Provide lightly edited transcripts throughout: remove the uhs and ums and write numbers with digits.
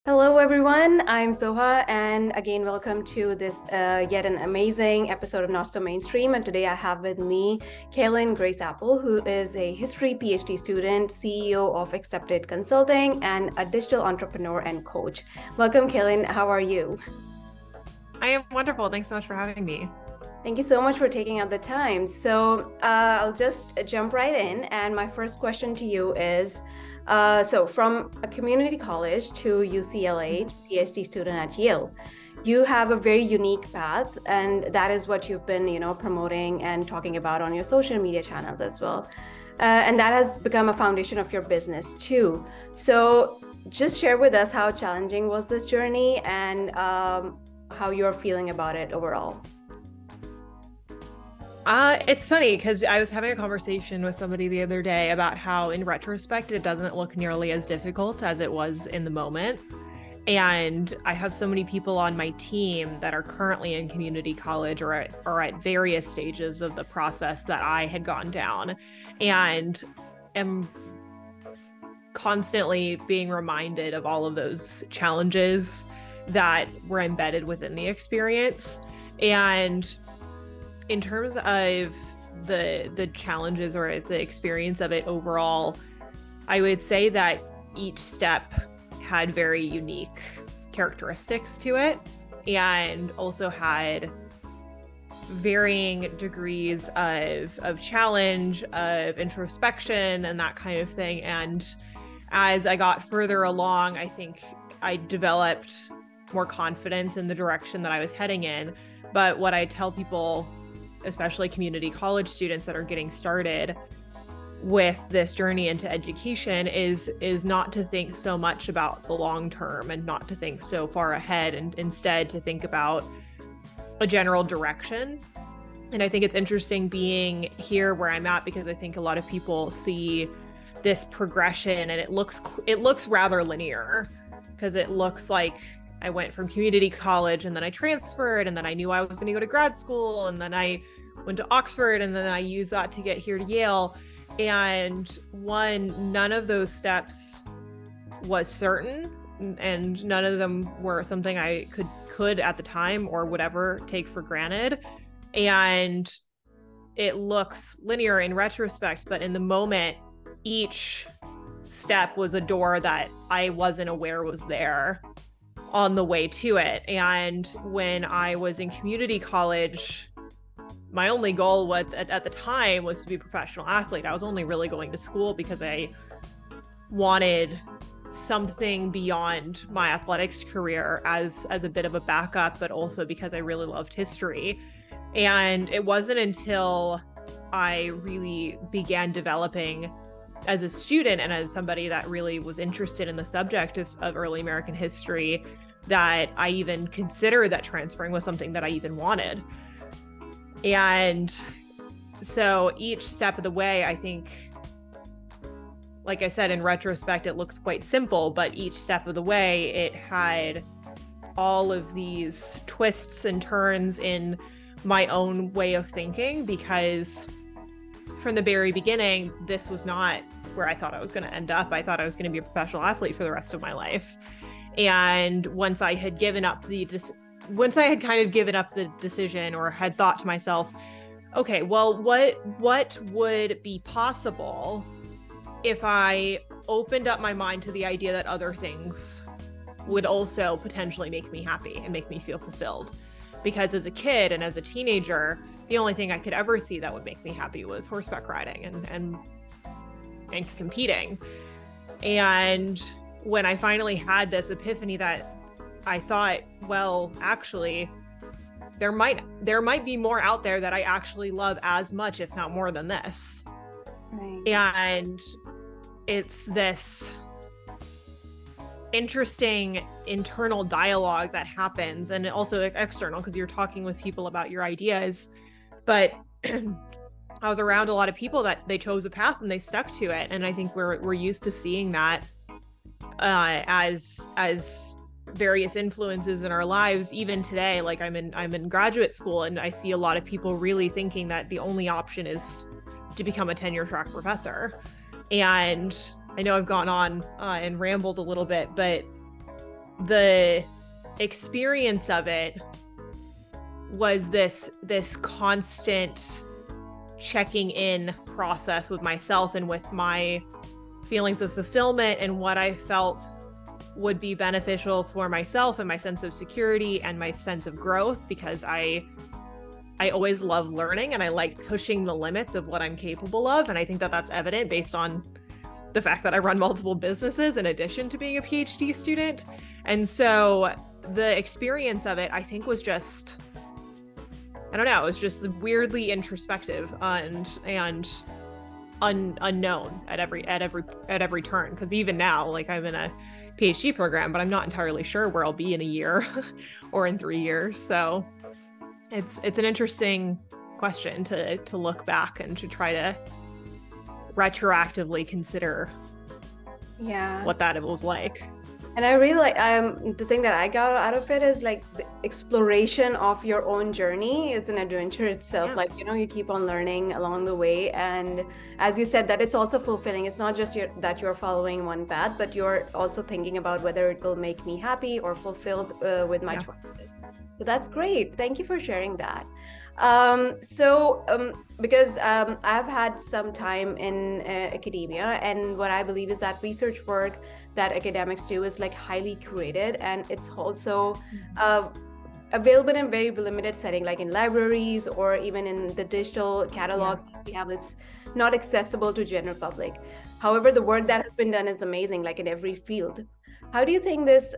Hello, everyone. I'm Soha, and again, welcome to this yet an amazing episode of Not So Mainstream. And today I have with me Kaelyn Grace Apple, who is a history PhD student, CEO of Accepted Consulting, and a digital entrepreneur and coach. Welcome, Kaelyn. How are you? I am wonderful. Thanks so much for having me. Thank you so much for taking out the time. So I'll just jump right in. And my first question to you is, so from a community college to UCLA, PhD student at Yale, you have a very unique path, and that is what you've been, promoting and talking about on your social media channels as well. And that has become a foundation of your business too. So just share with us how challenging was this journey and how you're feeling about it overall. It's funny because I was having a conversation with somebody the other day about how, in retrospect, it doesn't look nearly as difficult as it was in the moment. And I have so many people on my team that are currently in community college or at various stages of the process that I had gone down, and am constantly being reminded of all of those challenges that were embedded within the experience. And in terms of the challenges or the experience of it overall, I would say that each step had very unique characteristics to it and also had varying degrees of challenge, of introspection, and that kind of thing. And as I got further along, I think I developed more confidence in the direction that I was heading in. But what I tell people, especially community college students that are getting started with this journey into education, is not to think so much about the long term and not to think so far ahead, and instead to think about a general direction. And I think it's interesting being here where I'm at, because I think a lot of people see this progression and it looks rather linear, because it looks like I went from community college and then I transferred, and then I knew I was going to go to grad school, and then I went to Oxford, and then I used that to get here to Yale. And none of those steps was certain, and none of them were something I could at the time or would ever take for granted. And it looks linear in retrospect, but in the moment, each step was a door that I wasn't aware was there on the way to it. And when I was in community college, my only goal at the time was to be a professional athlete. I was only really going to school because I wanted something beyond my athletics career as a bit of a backup, but also because I really loved history. And it wasn't until I really began developing as a student and as somebody that really was interested in the subject of early American history that I even considered that transferring was something that I even wanted. And so each step of the way, I think, like I said, in retrospect, it looks quite simple, but each step of the way, it had all of these twists and turns in my own way of thinking, because from the very beginning, this was not where I thought I was going to end up. I thought I was going to be a professional athlete for the rest of my life. And once I had kind of given up the decision, or had thought to myself, okay, well, what would be possible if I opened up my mind to the idea that other things would also potentially make me happy and make me feel fulfilled? Because as a kid and as a teenager, the only thing I could ever see that would make me happy was horseback riding and competing. And when I finally had this epiphany that I thought, well, actually, there might be more out there that I actually love as much, if not more than this. Right. And it's this interesting internal dialogue that happens, and also external, because you're talking with people about your ideas. But I was around a lot of people that they chose a path and they stuck to it, and I think we're used to seeing that as various influences in our lives. Even today, like I'm in graduate school, and I see a lot of people really thinking that the only option is to become a tenure track professor. And I know I've gone on and rambled a little bit, but the experience of it was this constant checking in process with myself and with my feelings of fulfillment and what I felt would be beneficial for myself and my sense of security and my sense of growth, because I always love learning and I like pushing the limits of what I'm capable of. And I think that that's evident based on the fact that I run multiple businesses in addition to being a PhD student. And so the experience of it, I think, was just, I don't know, it was just weirdly introspective and unknown at every turn. Because even now, like, I'm in a PhD program, but I'm not entirely sure where I'll be in a year or in 3 years. So it's an interesting question to look back and to try to retroactively consider what that was like. And I really like the thing that I got out of it is like the exploration of your own journey is an adventure itself. Like, you know, you keep on learning along the way. And as you said, that it's also fulfilling. It's not just that you're following one path, but you're also thinking about whether it will make me happy or fulfilled with my choices. So that's great. Thank you for sharing that. Because I've had some time in academia, and what I believe is that research work that academics do is like highly curated, and it's also available in very limited setting, like in libraries or even in the digital catalogs we have. It's not accessible to general public. However, the work that has been done is amazing, like in every field. How do you think this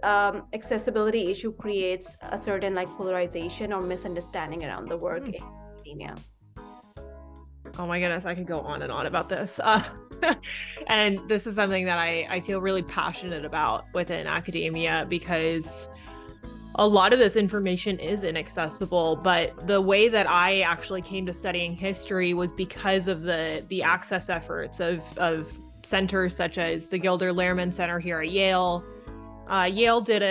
accessibility issue creates a certain like polarization or misunderstanding around the work in academia? Oh my goodness, I could go on and on about this. And this is something that I feel really passionate about within academia, because a lot of this information is inaccessible. But the way that I actually came to studying history was because of the access efforts of centers such as the Gilder Lehrman Center here at Yale. Yale did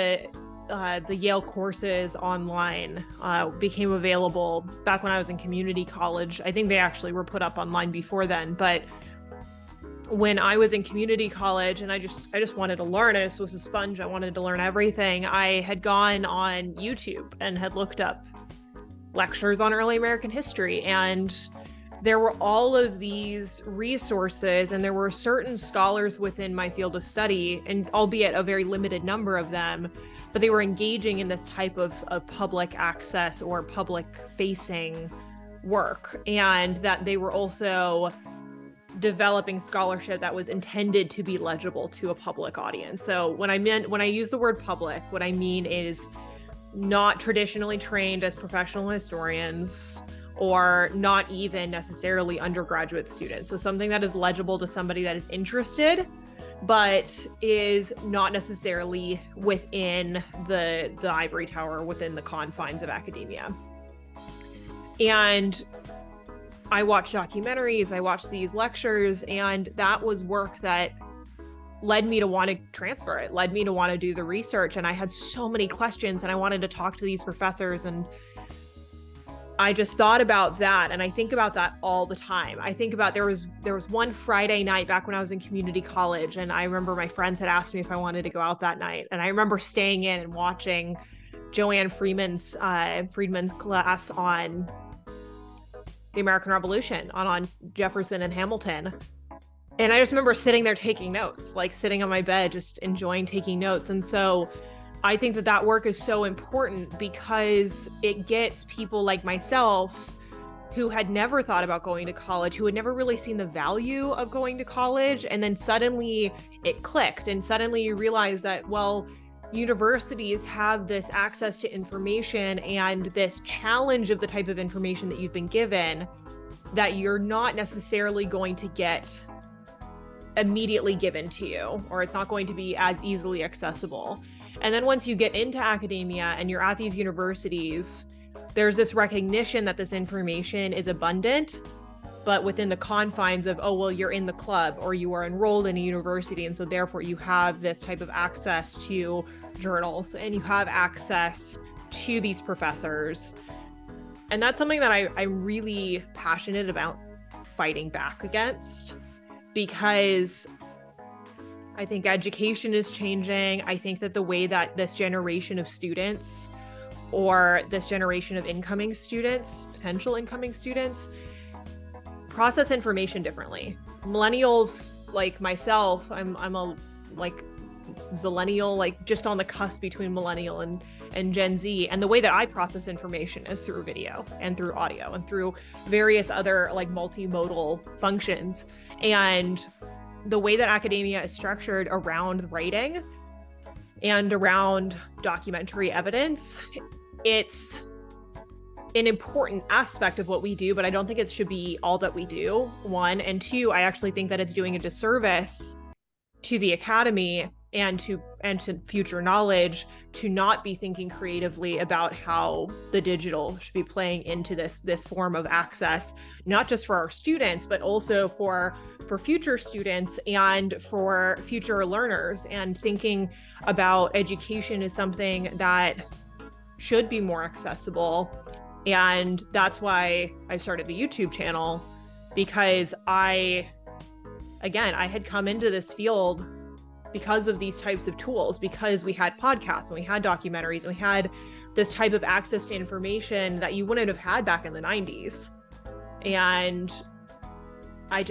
the Yale courses online became available back when I was in community college. I think they actually were put up online before then, but when I was in community college and I just wanted to learn, I just was a sponge. I wanted to learn everything. I had gone on YouTube and had looked up lectures on early American history, and there were all of these resources, and there were certain scholars within my field of study, and albeit a very limited number of them, but they were engaging in this type of public access or public facing work, and that they were also developing scholarship that was intended to be legible to a public audience. So when I use the word public, what I mean is not traditionally trained as professional historians, or not even necessarily undergraduate students. So something that is legible to somebody that is interested, but is not necessarily within the ivory tower, within the confines of academia. And I watched documentaries, I watched these lectures, and that was work that led me to want to transfer it, led me to want to do the research. And I had so many questions, and I wanted to talk to these professors, and I just thought about that, and I think about that all the time. I think about there was one Friday night back when I was in community college, and I remember my friends had asked me if I wanted to go out that night, and I remember staying in and watching Joanne Friedman's class on the American Revolution, on Jefferson and Hamilton. And I just remember sitting there taking notes, like sitting on my bed, just enjoying taking notes. And so I think that work is so important, because it gets people like myself who had never thought about going to college, who had never really seen the value of going to college. And then suddenly it clicked, and suddenly you realize that, well, universities have this access to information and this challenge of the type of information that you've been given that you're not necessarily going to get immediately given to you, or it's not going to be as easily accessible. And then once you get into academia and you're at these universities, there's this recognition that this information is abundant, but within the confines of, oh, well, you're in the club or you are enrolled in a university. And so therefore you have this type of access to journals and you have access to these professors. And that's something that I'm really passionate about fighting back against, because I think education is changing. I think that the way that this generation of students, or this generation of incoming students, potential incoming students, process information differently. Millennials like myself, I'm a like zillennial, like just on the cusp between millennial and Gen Z. And the way that I process information is through video and through audio and through various other like multimodal functions. And the way that academia is structured around writing and around documentary evidence, it's an important aspect of what we do, but I don't think it should be all that we do, one. And two, I actually think that it's doing a disservice to the academy and to future knowledge to not be thinking creatively about how the digital should be playing into this form of access, not just for our students, but also for future students and for future learners, and thinking about education as something that should be more accessible. And that's why I started the YouTube channel, because I had come into this field because of these types of tools, because we had podcasts and we had documentaries and we had this type of access to information that you wouldn't have had back in the 90s. And I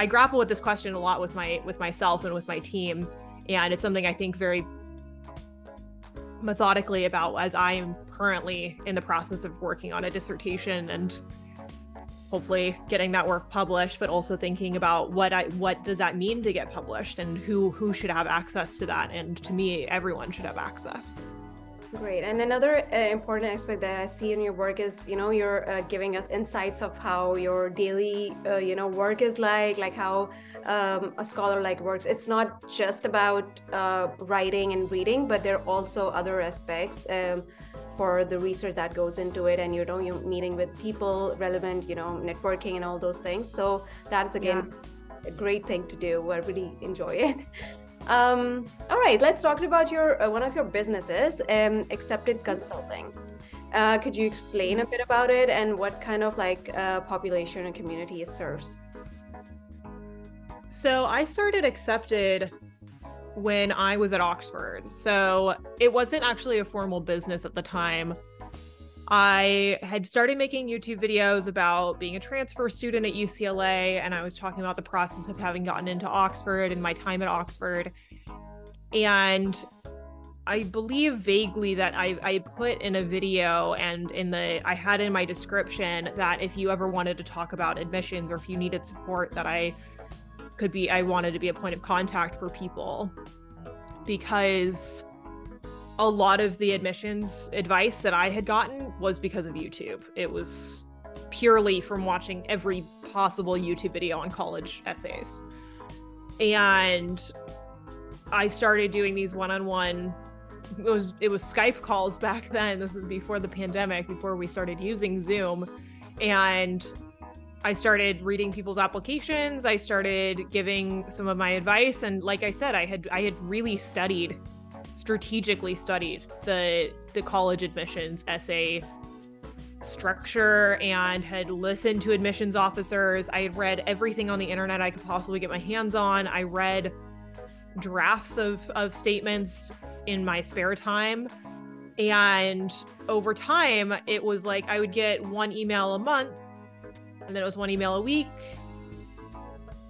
grapple with this question a lot with myself and with my team. And it's something I think very methodically about as I am currently in the process of working on a dissertation and hopefully getting that work published, but also thinking about what does that mean to get published and who should have access to that. And to me, everyone should have access. Great. And another important aspect that I see in your work is, you're giving us insights of how your daily, work is like how a scholar works. It's not just about writing and reading, but there are also other aspects for the research that goes into it. And, you're meeting with people relevant, networking and all those things. So that is, again, a great thing to do. I really enjoy it. All right, let's talk about your one of your businesses, Accepted Consulting. Could you explain a bit about it and what kind of population and community it serves? So I started Accepted when I was at Oxford. So it wasn't actually a formal business at the time. I had started making YouTube videos about being a transfer student at UCLA, and I was talking about the process of having gotten into Oxford and my time at Oxford. And I believe vaguely that I put in a video and I had in my description that if you ever wanted to talk about admissions or if you needed support, that I wanted to be a point of contact for people, because a lot of the admissions advice that I had gotten was because of YouTube. It was purely from watching every possible YouTube video on college essays. And I started doing these one-on-one, it was Skype calls back then. This is before the pandemic, before we started using Zoom. And I started reading people's applications. I started giving some of my advice. And like I said, I had really strategically studied the college admissions essay structure and had listened to admissions officers. I had read everything on the internet I could possibly get my hands on. I read drafts of statements in my spare time. And over time, it was like I would get one email a month, and then it was one email a week,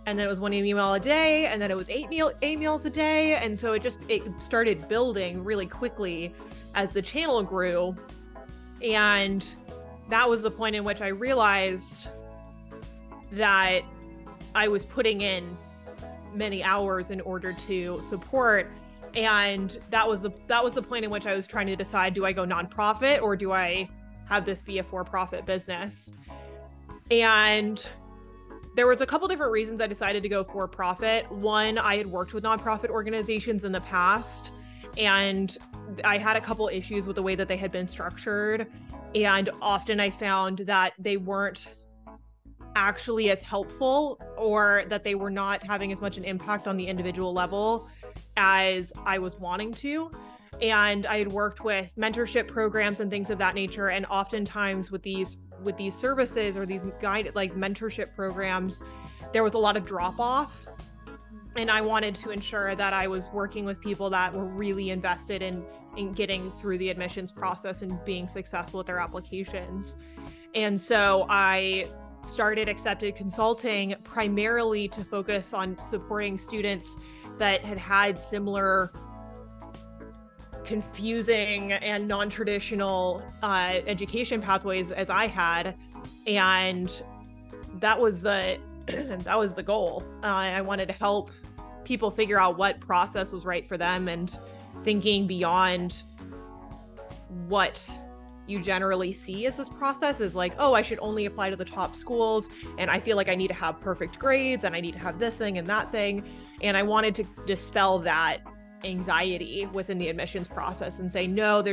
and then it was one email a day, and then it was eight emails a day. And so it started building really quickly as the channel grew. And that was the point in which I realized that I was putting in many hours in order to support. And that was the point in which I was trying to decide, do I go nonprofit or do I have this be a for-profit business? And there was a couple different reasons I decided to go for profit. One, I had worked with nonprofit organizations in the past, and I had a couple issues with the way that they had been structured. And often I found that they weren't actually as helpful, or that they were not having as much an impact on the individual level as I was wanting to. And I had worked with mentorship programs and things of that nature. And oftentimes with these services or these mentorship programs, there was a lot of drop off And I wanted to ensure that I was working with people that were really invested in getting through the admissions process and being successful with their applications. And so I started Accepted Consulting primarily to focus on supporting students that had similar confusing and non-traditional education pathways as I had. And that was the goal. I wanted to help people figure out what process was right for them, and thinking beyond what you generally see as this process is like, oh, I should only apply to the top schools, and I feel like I need to have perfect grades, and I need to have this thing and that thing. And I wanted to dispel that anxiety within the admissions process and say, no,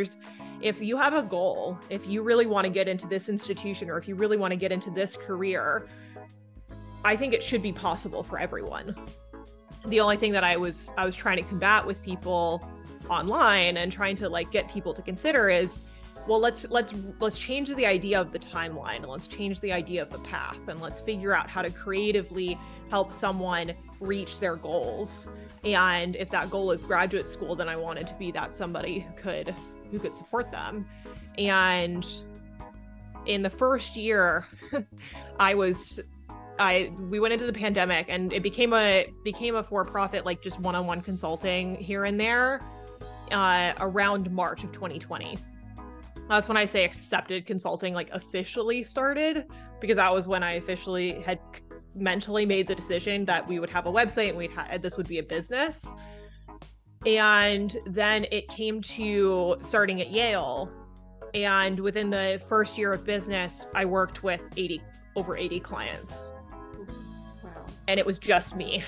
if you have a goal, if you really want to get into this institution, or if you really want to get into this career, I think it should be possible for everyone. The only thing that I was trying to combat with people online and trying to like get people to consider is, well, let's change the idea of the timeline, and let's change the idea of the path, and let's figure out how to creatively help someone reach their goals. And if that goal is graduate school, then I wanted to be that somebody who could support them. And in the first year, we went into the pandemic, and it became a for-profit, like just one-on-one consulting here and there, around March of 2020. That's when I say Accepted Consulting like officially started, because that was when I officially had mentally made the decision that we would have a website and this would be a business. And then it came to starting at Yale. And within the first year of business, I worked with over 80 clients. Wow. And it was just me.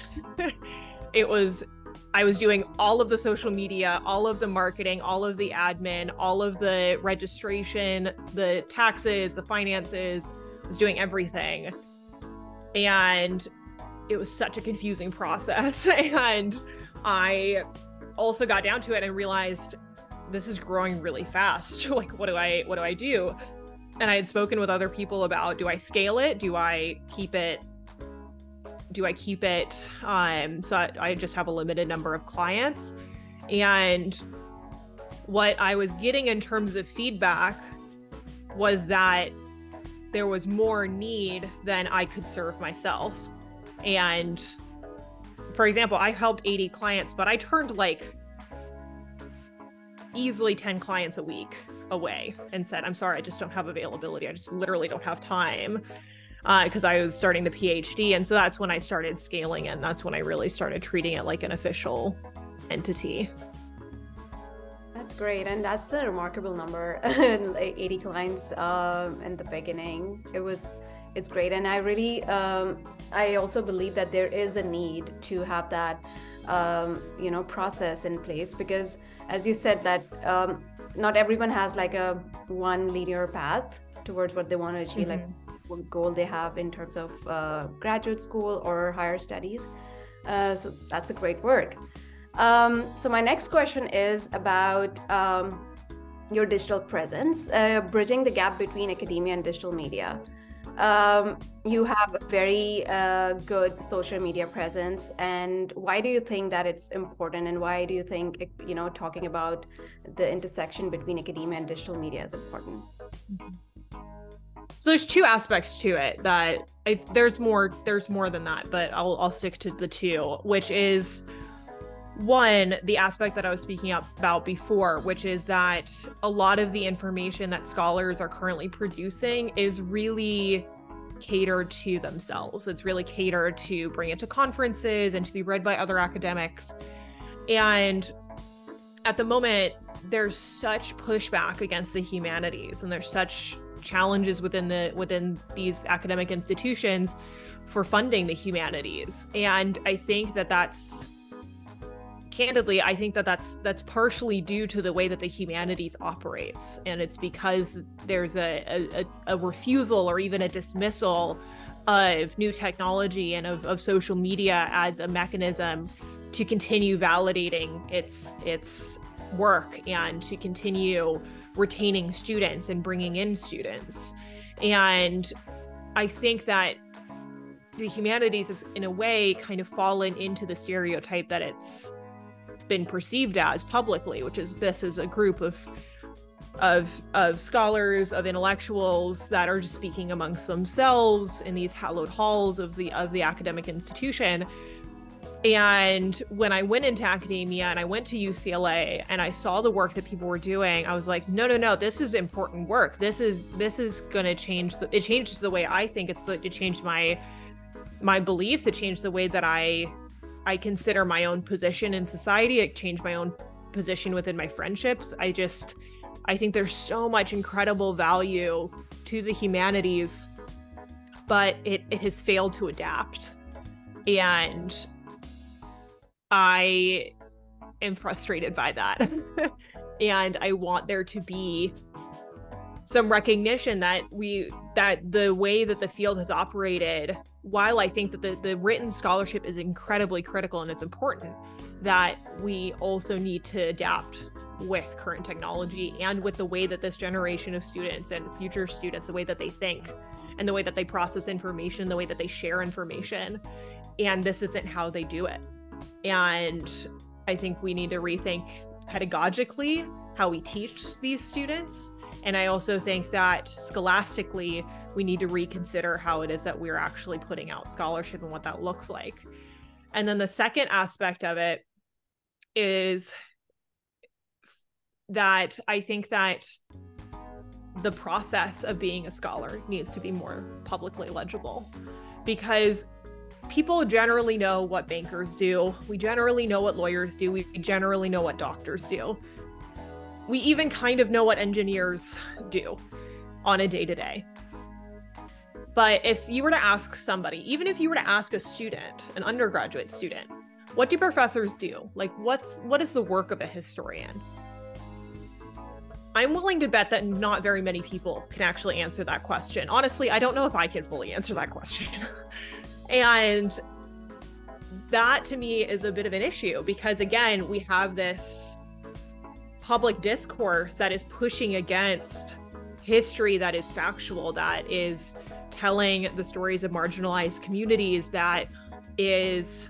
I was doing all of the social media, all of the marketing, all of the admin, all of the registration, the taxes, the finances. I was doing everything. And it was such a confusing process. And I also got down to it and realized this is growing really fast. Like, what do I do? And I had spoken with other people about, do I scale it? Do I keep it? So I just have a limited number of clients. And what I was getting in terms of feedback was that there was more need than I could serve myself. And for example, I helped 80 clients, but I turned like easily 10 clients a week away and said, I'm sorry, I just don't have availability. I just literally don't have time. Because I was starting the PhD. And so that's when I started scaling, and that's when I really started treating it like an official entity. That's great. And that's a remarkable number, like 80 clients in the beginning. It's great. And I really, I also believe that there is a need to have that, process in place, because as you said that not everyone has like a one linear path towards what they want to achieve, like what goal they have in terms of graduate school or higher studies. So that's a great work. So my next question is about your digital presence, bridging the gap between academia and digital media. You have a very good social media presence, and why do you think that it's important, and why do you think, talking about the intersection between academia and digital media is important? So there's two aspects to it that there's more than that, but I'll stick to the two, which is one, the aspect that I was speaking about before, which is that a lot of the information that scholars are currently producing is really catered to themselves. It's really catered to bring it to conferences and to be read by other academics. And at the moment, there's such pushback against the humanities, and there's such challenges within these academic institutions for funding the humanities. And I think that's partially due to the way that the humanities operates. And it's because there's a refusal or even a dismissal of new technology and of social media as a mechanism to continue validating its work and to continue retaining students and bringing in students. And I think that the humanities has, in a way, kind of fallen into the stereotype that it's been perceived as publicly, which is this is a group of scholars, of intellectuals that are just speaking amongst themselves in these hallowed halls of the academic institution. And when I went into academia and I went to UCLA and I saw the work that people were doing, I was like, no, this is important work. This is going to change. It changed the way I think. It changed my beliefs. It changed the way that I consider my own position in society. It changed my own position within my friendships. I think there's so much incredible value to the humanities, but it has failed to adapt. And I am frustrated by that. And I want there to be some recognition that the way that the field has operated, while I think that the written scholarship is incredibly critical and it's important, that we also need to adapt with current technology and with the way that this generation of students and future students, the way that they think and the way that they process information, the way that they share information. And this isn't how they do it. And I think we need to rethink pedagogically how we teach these students. And I also think that scholastically, we need to reconsider how it is that we're actually putting out scholarship and what that looks like. And then the second aspect of it is that I think that the process of being a scholar needs to be more publicly legible, because people generally know what bankers do. We generally know what lawyers do. We generally know what doctors do. We even kind of know what engineers do on a day-to-day. But if you were to ask somebody, even if you were to ask a student, an undergraduate student, what do professors do? Like, what is the work of a historian? I'm willing to bet that not very many people can actually answer that question. Honestly, I don't know if I can fully answer that question. And that to me is a bit of an issue, because again, we have this public discourse that is pushing against history that is factual, that is telling the stories of marginalized communities, that is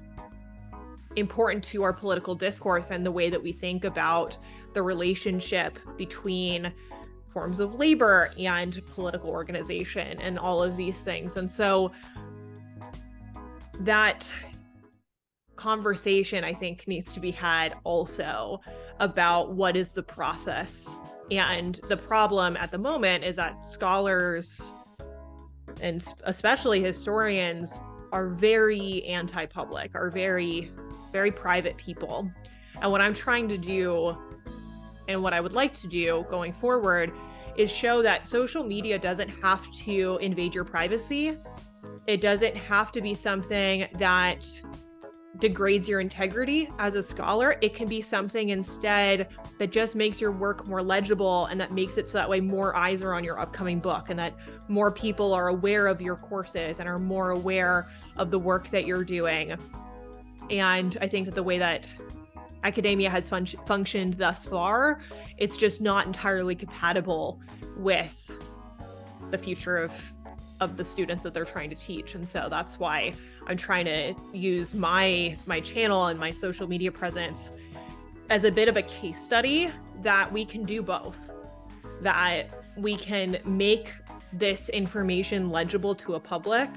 important to our political discourse and the way that we think about the relationship between forms of labor and political organization and all of these things. And so that conversation, I think, needs to be had also about what is the process. And the problem at the moment is that scholars, and especially historians, are very anti-public, are very, very private people. And what I'm trying to do, and what I would like to do going forward, is show that social media doesn't have to invade your privacy. It doesn't have to be something that degrades your integrity as a scholar. It can be something instead that just makes your work more legible, and that makes it so that way more eyes are on your upcoming book, and that more people are aware of your courses and are more aware of the work that you're doing. And I think that the way that academia has functioned thus far, it's just not entirely compatible with the future of the students that they're trying to teach. And so that's why I'm trying to use my channel and my social media presence as a bit of a case study that we can do both, that we can make this information legible to a public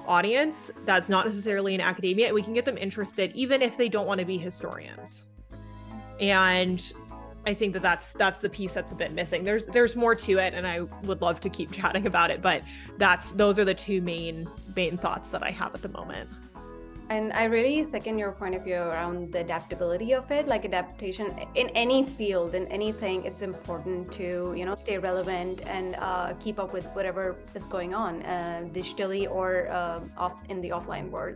audience that's not necessarily in academia, and we can get them interested even if they don't want to be historians. And I think that that's the piece that's a bit missing. There's more to it, and I would love to keep chatting about it, but those are the two main thoughts that I have at the moment. And I really second your point of view around the adaptability of it. Like, adaptation in any field, in anything, it's important to, stay relevant and keep up with whatever is going on digitally or in the offline world.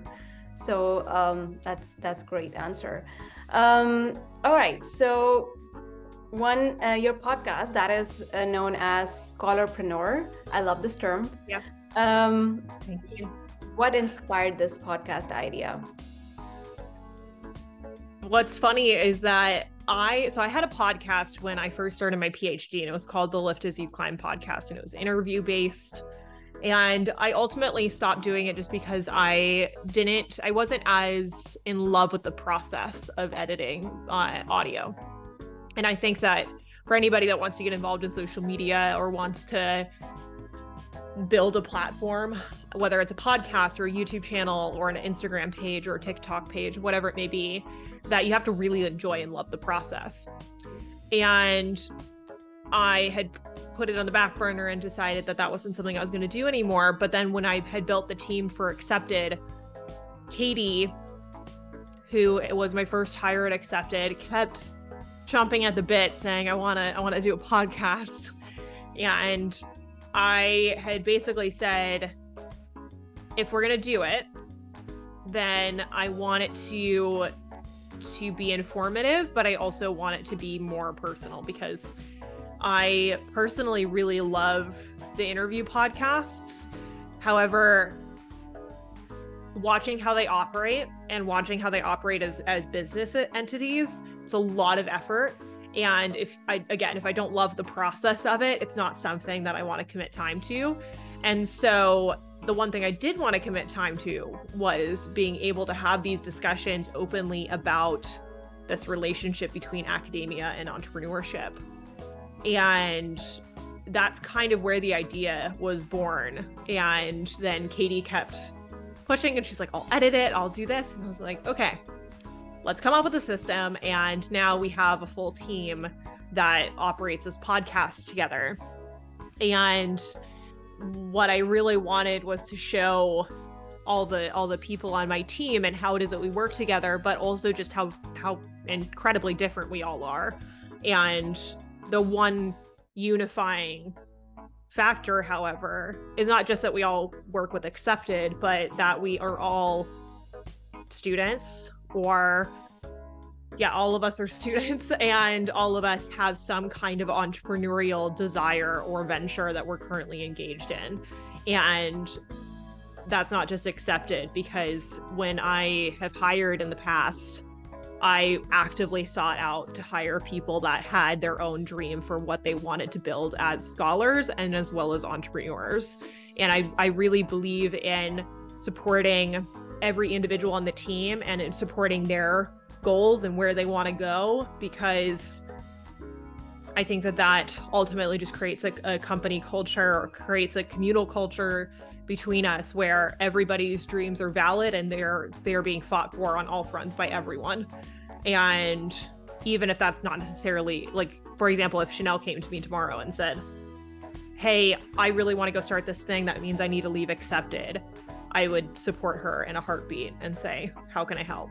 So that's great answer. All right, so your podcast that is known as Scholarpreneur. I love this term. Yeah. Thank you. What inspired this podcast idea? What's funny is that I had a podcast when I first started my PhD, and it was called the Lift As You Climb podcast, and it was interview based. And I ultimately stopped doing it just because I wasn't as in love with the process of editing audio. And I think that for anybody that wants to get involved in social media or wants to build a platform, whether it's a podcast or a YouTube channel or an Instagram page or a TikTok page, whatever it may be, that you have to really enjoy and love the process. And I had put it on the back burner and decided that that wasn't something I was going to do anymore. But then when I had built the team for Accepted, Katie, who was my first hire at Accepted, kept chomping at the bit saying, I want to do a podcast. And I had basically said, if we're going to do it, then I want it to be informative, but I also want it to be more personal, because I personally really love the interview podcasts. However, watching how they operate and watching how they operate as business entities, it's a lot of effort. And if I don't love the process of it, it's not something that I want to commit time to. And so the one thing I did want to commit time to was being able to have these discussions openly about this relationship between academia and entrepreneurship. And that's kind of where the idea was born. And then Katie kept pushing and she's like, I'll edit it, I'll do this. And I was like, okay, let's come up with a system. And now we have a full team that operates this podcast together. And what I really wanted was to show all the people on my team and how it is that we work together, but also just how incredibly different we all are. And the one unifying factor, however, is not just that we all work with Accepted, but that we are all students, or all of us are students, and all of us have some kind of entrepreneurial desire or venture that we're currently engaged in. And that's not just Accepted, because when I have hired in the past, I actively sought out to hire people that had their own dream for what they wanted to build as scholars and as well as entrepreneurs. And I really believe in supporting every individual on the team and in supporting their goals and where they want to go, because I think that ultimately just creates a company culture, or creates a communal culture between us where everybody's dreams are valid and they're being fought for on all fronts by everyone. And even if that's not necessarily, like, for example, if Chanel came to me tomorrow and said, hey, I really want to go start this thing that means I need to leave Accepted, I would support her in a heartbeat and say, how can I help?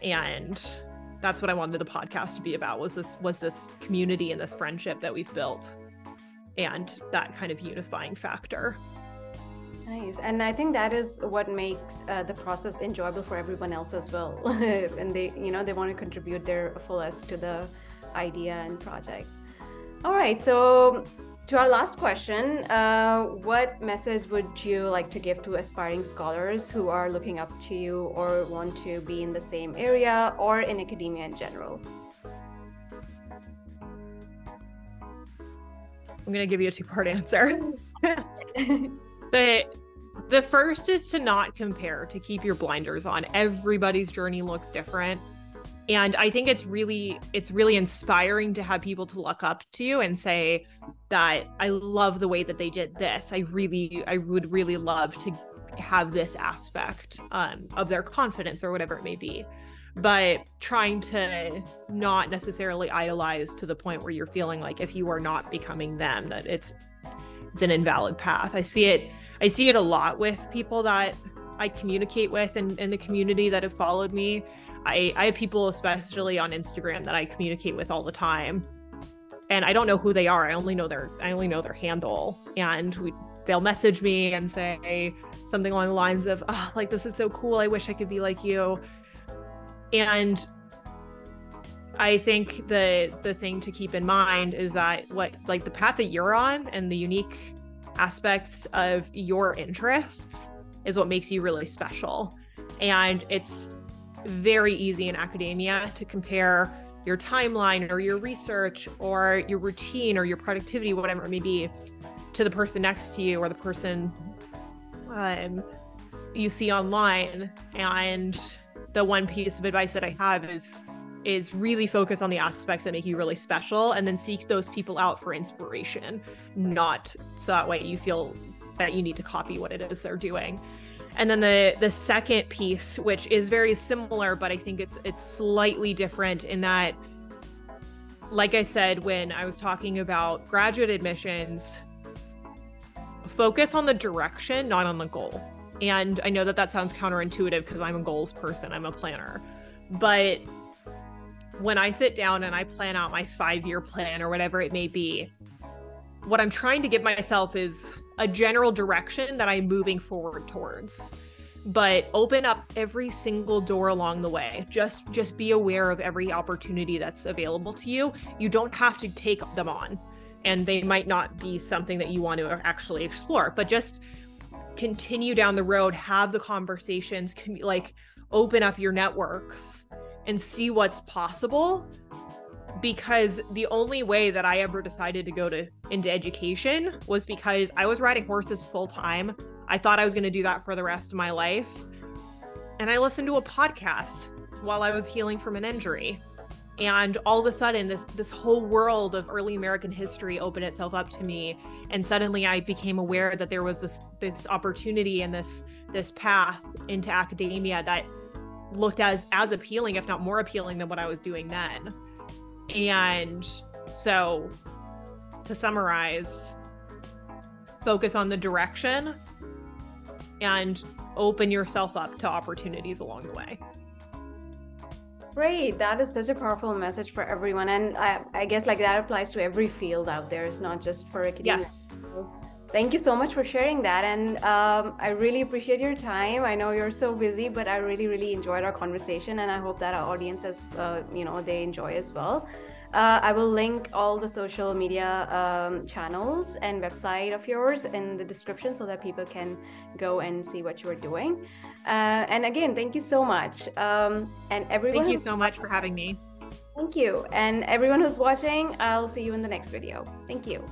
And that's what I wanted the podcast to be about, was this community and this friendship that we've built, and that kind of unifying factor. Nice. And I think that is what makes the process enjoyable for everyone else as well. And they want to contribute their fullest to the idea and project. All right. So to our last question, what message would you like to give to aspiring scholars who are looking up to you or want to be in the same area or in academia in general? I'm going to give you a two-part answer. The first is to not compare, to keep your blinders on. Everybody's journey looks different. And I think it's really inspiring to have people to look up to you and say that I love the way that they did this. I would really love to have this aspect of their confidence or whatever it may be. But trying to not necessarily idolize to the point where you're feeling like if you are not becoming them, that it's an invalid path. I see it a lot with people that I communicate with in the community that have followed me. I have people, especially on Instagram, that I communicate with all the time, and I don't know who they are. I only know their handle, and they'll message me and say something along the lines of, "Oh, like, this is so cool. I wish I could be like you." And I think the thing to keep in mind is that the path that you're on and the unique aspects of your interests is what makes you really special. And it's very easy in academia to compare your timeline or your research or your routine or your productivity, whatever it may be, to the person next to you or the person you see online. And the one piece of advice that I have is really focus on the aspects that make you really special, and then seek those people out for inspiration, not so that way you feel that you need to copy what it is they're doing. And then the second piece, which is very similar, but I think it's slightly different in that, like I said, when I was talking about graduate admissions, focus on the direction, not on the goal. And I know that sounds counterintuitive because I'm a goals person, I'm a planner. But when I sit down and I plan out my 5-year plan or whatever it may be, what I'm trying to give myself is a general direction that I'm moving forward towards. But open up every single door along the way. Just be aware of every opportunity that's available to you. You don't have to take them on, and they might not be something that you want to actually explore, but just continue down the road, have the conversations, like open up your networks and see what's possible. Because the only way that I ever decided to go into education was because I was riding horses full time. I thought I was going to do that for the rest of my life. And I listened to a podcast while I was healing from an injury. And all of a sudden, this whole world of early American history opened itself up to me. And suddenly I became aware that there was this opportunity and this path into academia that looked as appealing, if not more appealing than what I was doing then. And so, to summarize, focus on the direction and open yourself up to opportunities along the way. Great. That is such a powerful message for everyone. And I guess like that applies to every field out there. It's not just for academia. Yes. Thank you so much for sharing that. And I really appreciate your time. I know you're so busy, but I really, really enjoyed our conversation. And I hope that our audience, they enjoy as well. I will link all the social media channels and website of yours in the description so that people can go and see what you're doing. And again, thank you so much. And everyone. Thank you so much for having me. Thank you. And everyone who's watching, I'll see you in the next video. Thank you.